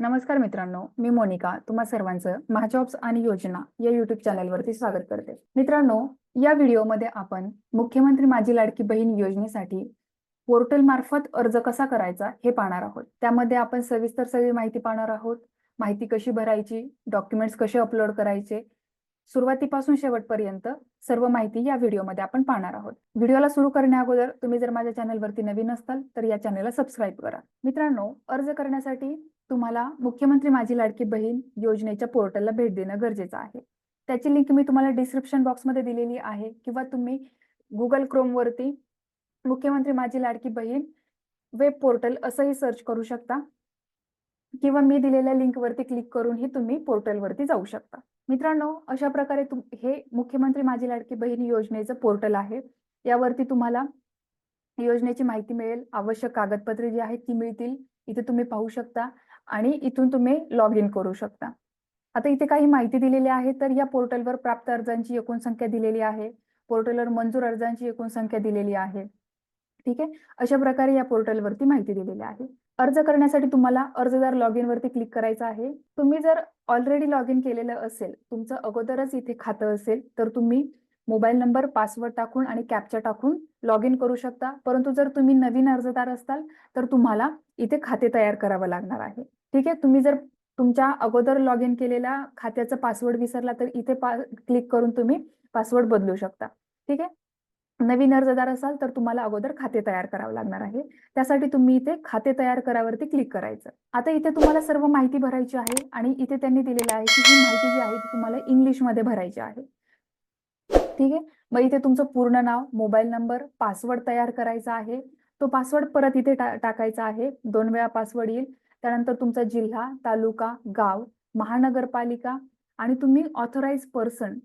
नमस्कार मित्रांनो, मी मोनिका तुम्हा सर्वांचं महाजॉब्स आणि योजना या युट्यूब चॅनलवरती स्वागत करते. मित्रांनो, या व्हिडिओमध्ये आपण मुख्यमंत्री माझी लाडकी बहीण योजनेसाठी पोर्टल मार्फत अर्ज कसा करायचा हे पाहणार आहोत. त्यामध्ये आपण सविस्तर सगळी माहिती पाहणार आहोत. माहिती कशी भरायची, डॉक्युमेंट्स कसे अपलोड करायचे, सुरुवातीपासून शेवटपर्यंत सर्व माहिती या व्हिडिओमध्ये आपण पाहणार आहोत. व्हिडिओला सुरू करण्या अगोदर तुम्ही जर माझ्या चॅनलवरती नवीन असताल तर या चॅनलला सबस्क्राईब करा. मित्रांनो, अर्ज करण्यासाठी तुम्हाला मुख्यमंत्री माझी लाडकी बहीण योजनेच्या पोर्टलला भेट देणं गरजेचं आहे. त्याची लिंक मी तुम्हाला डिस्क्रिप्शन बॉक्समध्ये दिलेली आहे किंवा तुम्ही गुगल क्रोम वरती मुख्यमंत्री माझी लाडकी बहीण वेब पोर्टल असंही सर्च करू शकता किंवा मी दिलेल्या लिंक वरती क्लिक करूनही तुम्ही पोर्टलवरती जाऊ शकता. मित्रांनो, अशा प्रकारे हे मुख्यमंत्री माझी लाडकी बहीण योजनेचं पोर्टल आहे. यावरती तुम्हाला योजनेची माहिती मिळेल, आवश्यक कागदपत्रे जी आहेत ती मिळतील. इथे तुम्ही पाहू शकता आणि इथून तुम्ही लॉग इन करू शकता. आता इथे काही माहिती दिलेली आहे. तर या पोर्टलवर प्राप्त अर्जांची एकूण संख्या दिलेली आहे. पोर्टलवर मंजूर अर्जांची एकूण संख्या दिलेली आहे. ठीक आहे, अशा प्रकारे या पोर्टलवरती माहिती दिलेली आहे. अर्ज करण्यासाठी तुम्हाला अर्जदार लॉग इन वरती क्लिक करायचं आहे. तुम्ही जर ऑलरेडी लॉग इन केलेलं असेल, तुमचं अगोदरच इथे खातं असेल, तर तुम्ही मोबाईल नंबर, पासवर्ड टाकून आणि कॅप्चा टाकून लॉग इन करू शकता. परंतु जर तुम्ही नवीन अर्जदार असाल तर तुम्हाला इथे खाते तयार करावं लागणार आहे. ठीक आहे, तुम्ही जर तुमच्या अगोदर लॉग इन केलेल्या खात्याचा पासवर्ड विसरला तर इथे क्लिक करून तुम्ही पासवर्ड बदलू शकता. ठीक आहे, नवीन अर्जदार असाल तर तुम्हाला अगोदर खाते तयार करावं लागणार आहे. त्यासाठी तुम्ही इथे खाते तयार करावरती क्लिक करायचं. आता इथे तुम्हाला सर्व माहिती भरायची आहे आणि इथे त्यांनी दिलेलं आहे की ही माहिती जी आहे ती तुम्हाला इंग्लिशमध्ये भरायची आहे. ठीक आहे, मग इथे तुमचं पूर्ण नाव, मोबाईल नंबर, पासवर्ड तयार करायचा आहे. तो पासवर्ड परत इथे टाकायचा आहे. 2 वेळा पासवर्ड येईल. त्यानंतर तुमचा जिल्हा, तालुका, गाव, महानगरपालिका आणि तुम्ही ऑथराइज पर्सन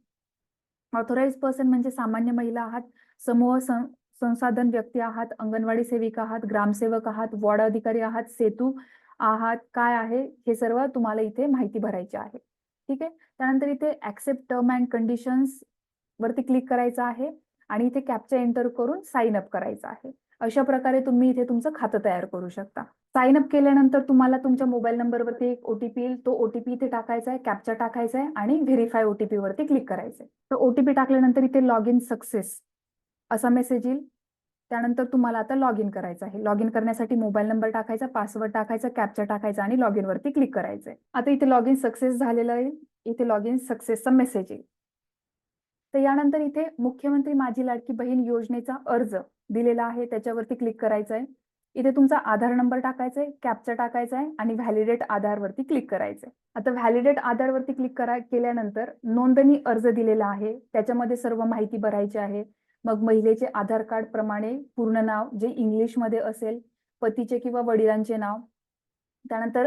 म्हणजे सामान्य महिला आहात, समूह संसाधन व्यक्ती आहात, अंगणवाडी सेविका आहात, ग्रामसेवक आहात, वॉर्ड अधिकारी आहात, सेतू आहात, काय आहे हे सर्व तुम्हाला इथे माहिती भरायची आहे. ठीक आहे, त्यानंतर इथे ऍक्सेप्ट टर्म अँड कंडिशन्स वरती क्लिक करायचं आहे आणि इथे कॅप्चा एंटर करून साइन अप करायचं आहे. अशा प्रकारे तुम्ही इथे तुमचं खातं तयार करू शकता. साइन अप केल्यानंतर तुम्हाला तुमच्या मोबाईल नंबरवरती एक ओटीपी येईल. तो ओटीपी इथे टाकायचा आहे, कॅप्चा टाकायचा आहे आणि व्हेरीफाय ओटीपी वरती क्लिक करायचं आहे. तर ओटीपी टाकल्यानंतर इथे लॉग इन सक्सेस असा मेसेज येईल. त्यानंतर तुम्हाला आता लॉग इन करायचं आहे. लॉग इन करण्यासाठी मोबाईल नंबर टाकायचा, पासवर्ड टाकायचा, कॅप्चा टाकायचा आणि लॉग इन वरती क्लिक करायचंय. आता इथे लॉग इन सक्सेस झालेलं आहे. इथे लॉग इन सक्सेसचा मेसेज येईल. तर यानंतर इथे मुख्यमंत्री माझी लाडकी बहीण योजनेचा अर्ज दिलेला आहे, त्याच्यावरती क्लिक करायचं आहे. इथे तुमचा आधार नंबर टाकायचा आहे, कॅप्चा टाकायचा आहे आणि व्हॅलिडेट आधार वरती क्लिक करायचंय. आता व्हॅलिडेट आधार वरती क्लिक केल्यानंतर नोंदणी अर्ज दिलेला आहे, त्याच्यामध्ये सर्व माहिती भरायची आहे. मग महिलेचे आधार कार्ड प्रमाणे पूर्ण नाव जे इंग्लिशमध्ये असेल, पतीचे किंवा वडिलांचे नाव, त्यानंतर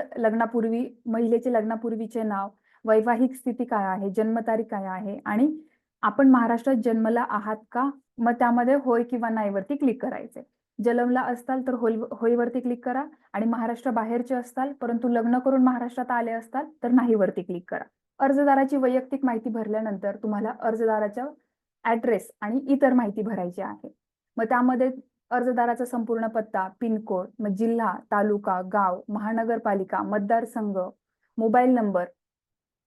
महिलेचे लग्नापूर्वीचे नाव, वैवाहिक स्थिती काय आहे, जन्मतारीख काय आहे आणि आपण महाराष्ट्रात जन्मला आहात का, मग त्यामध्ये होय किंवा नाही वरती क्लिक करायचे. जन्मला असताल तर होय वरती क्लिक करा आणि महाराष्ट्र बाहेरचे असताल परंतु लग्न करून महाराष्ट्रात आले असताल तर नाही वरती क्लिक करा. अर्जदाराची वैयक्तिक माहिती भरल्यानंतर तुम्हाला अर्जदाराचा ऍड्रेस आणि इतर माहिती भरायची आहे. मग त्यामध्ये अर्जदाराचा संपूर्ण पत्ता, पिनकोड, मग जिल्हा, तालुका, गाव, महानगरपालिका, मतदारसंघ, मोबाईल नंबर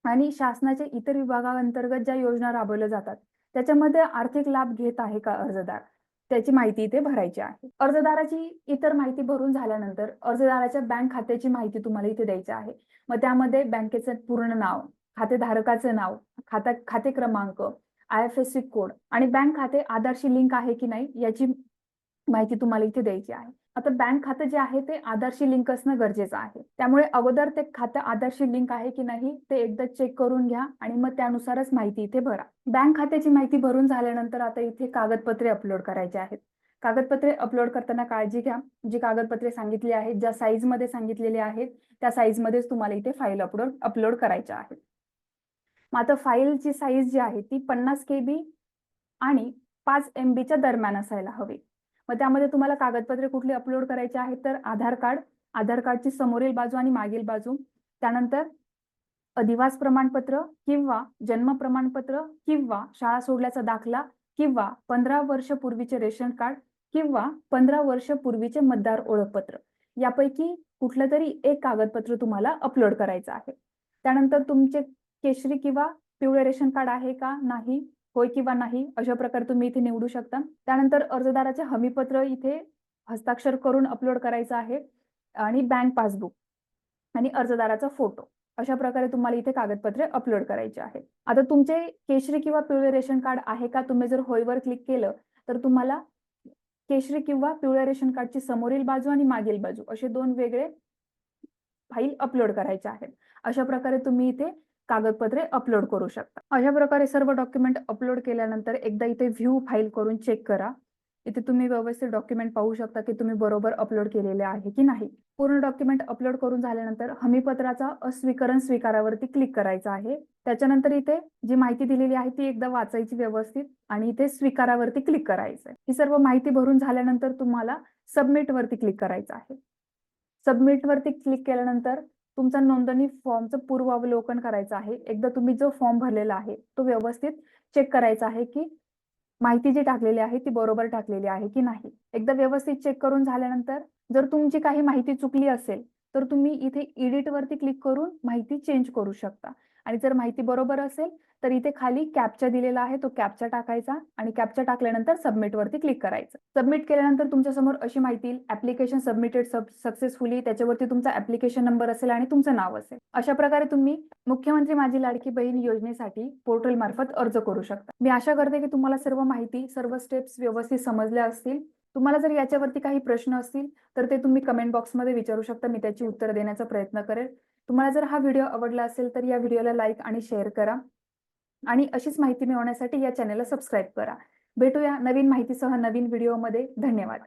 आणि शासनाच्या इतर विभागांतर्गत ज्या योजना राबवल्या जातात त्याच्यामध्ये आर्थिक लाभ घेत आहे का अर्जदार, त्याची माहिती इथे भरायची आहे. अर्जदाराची इतर माहिती भरून झाल्यानंतर अर्जदाराच्या बँक खात्याची माहिती तुम्हाला इथे द्यायची आहे. मग त्यामध्ये बँकेचं पूर्ण नाव, खातेधारकाचं नाव, खाते क्रमांक, IFSC कोड आणि बँक खाते आधारशी लिंक आहे की नाही याची माहिती तुम्हाला इथे द्यायची आहे. आता बँक खाते जे आहे ते आधारशी लिंक असणं गरजेचं आहे. त्यामुळे अगोदर ते खातं आधारशी लिंक आहे की नाही ते एकदा चेक करून घ्या आणि मग त्यानुसारच माहिती इथे भरा. बँक खात्याची माहिती भरून झाल्यानंतर आता इथे कागदपत्रे अपलोड करायची आहेत. कागदपत्रे अपलोड करताना काळजी घ्या. जी कागदपत्रे सांगितली आहेत, ज्या साईज मध्ये सांगितलेली आहेत त्या साईज मध्येच तुम्हाला इथे फाईल अपलोड करायच्या आहेत. मग आता फाईलची साईज जी आहे ती 50 KB आणि 5 MB च्या दरम्यान असायला हवी. मग त्यामध्ये तुम्हाला कागदपत्रे कुठली अपलोड करायची आहेत तर आधार कार्डची समोरील बाजू आणि मागील बाजू, त्यानंतर अधिवास प्रमाणपत्र किंवा जन्म प्रमाणपत्र किंवा शाळा सोडल्याचा दाखला किंवा 15 वर्ष पूर्वीचे रेशन कार्ड किंवा 15 वर्ष पूर्वीचे मतदार ओळखपत्र, यापैकी कुठलं तरी एक कागदपत्र तुम्हाला अपलोड करायचं आहे. त्यानंतर तुमचे केशरी किंवा पिवळे रेशन कार्ड आहे का नाही, होय किंवा नाही अशा प्रकारे तुम्ही इथे निवडू शकता. त्यानंतर अर्जदाराचे हमीपत्र इथे हस्ताक्षर करून अपलोड करायचं आहे आणि बँक पासबुक आणि अर्जदाराचा फोटो अशा प्रकारे तुम्हाला इथे कागदपत्रे अपलोड करायची आहेत. आता तुमचे केशरी किंवा पिवळे रेशन कार्ड आहे का, तुम्ही जर होयवर क्लिक केलं तर तुम्हाला केशरी किंवा पिवळ्या रेशन कार्डची समोरील बाजू आणि मागील बाजू असे 2 वेगळे फाईल अपलोड करायचे आहेत. अशा प्रकारे तुम्ही इथे कागदपत्रे अपलोड करू शकता. अशा प्रकारे सर्व डॉक्युमेंट अपलोड केल्यानंतर एकदा इथे व्ह्यू फाईल करून चेक करा. इथे तुम्ही व्यवस्थित डॉक्युमेंट पाहू शकता की तुम्ही बरोबर अपलोड केलेले आहे की नाही. पूर्ण डॉक्युमेंट अपलोड करून झाल्यानंतर हमीपत्राचा अस्वीकरण स्वीकारावरती क्लिक करायचं आहे. त्याच्यानंतर इथे जी माहिती दिलेली आहे ती एकदा वाचायची व्यवस्थित आणि इथे स्वीकारावरती क्लिक करायचं आहे. ही सर्व माहिती भरून झाल्यानंतर तुम्हाला सबमिट वरती क्लिक करायचं आहे. सबमिट वरती क्लिक केल्यानंतर तुमचा नोंदणी फॉर्मचं पूर्वावलोकन करायचं आहे. एकदा तुम्ही जो फॉर्म भरलेला आहे तो व्यवस्थित चेक करायचा आहे की माहिती जी टाकलेली आहे ती बरोबर टाकलेली आहे की नाही. एकदा व्यवस्थित चेक करून झाल्यानंतर जर तुमची काही माहिती चुकली असेल तर तुम्ही इथे एडिट वरती क्लिक करून माहिती चेंज करू शकता आणि जर माहिती बरोबर असेल तर इथे खाली कॅप्चा दिलेला आहे तो कॅप्चा टाकायचा आणि कॅप्चा टाकल्यानंतर सबमिट वरती क्लिक करायचं. सबमिट केल्यानंतर तुमच्या समोर अशी माहिती येईल, ऍप्लिकेशन सबमिटेड सक्सेसफुली. त्याच्यावरती तुमचा ऍप्लिकेशन नंबर असेल आणि तुमचं नाव असेल. अशा प्रकारे तुम्ही मुख्यमंत्री माझी लाडकी बहीण योजनेसाठी पोर्टल मार्फत अर्ज करू शकता. मी आशा करते की तुम्हाला सर्व माहिती, सर्व स्टेप्स व्यवस्थित समजल्या असतील. तुम्हाला जर याच्यावरती काही प्रश्न असतील तर ते तुम्ही कमेंट बॉक्समध्ये विचारू शकता. मी त्याची उत्तर देण्याचा प्रयत्न करेल. तुम्हाला जर हा व्हिडिओ आवडला असेल तर या व्हिडिओला लाईक आणि शेअर करा आणि अशीच माहिती मिळवण्यासाठी या चॅनलला सबस्क्राईब करा. भेटूया नवीन माहितीसह नवीन व्हिडिओमध्ये. धन्यवाद.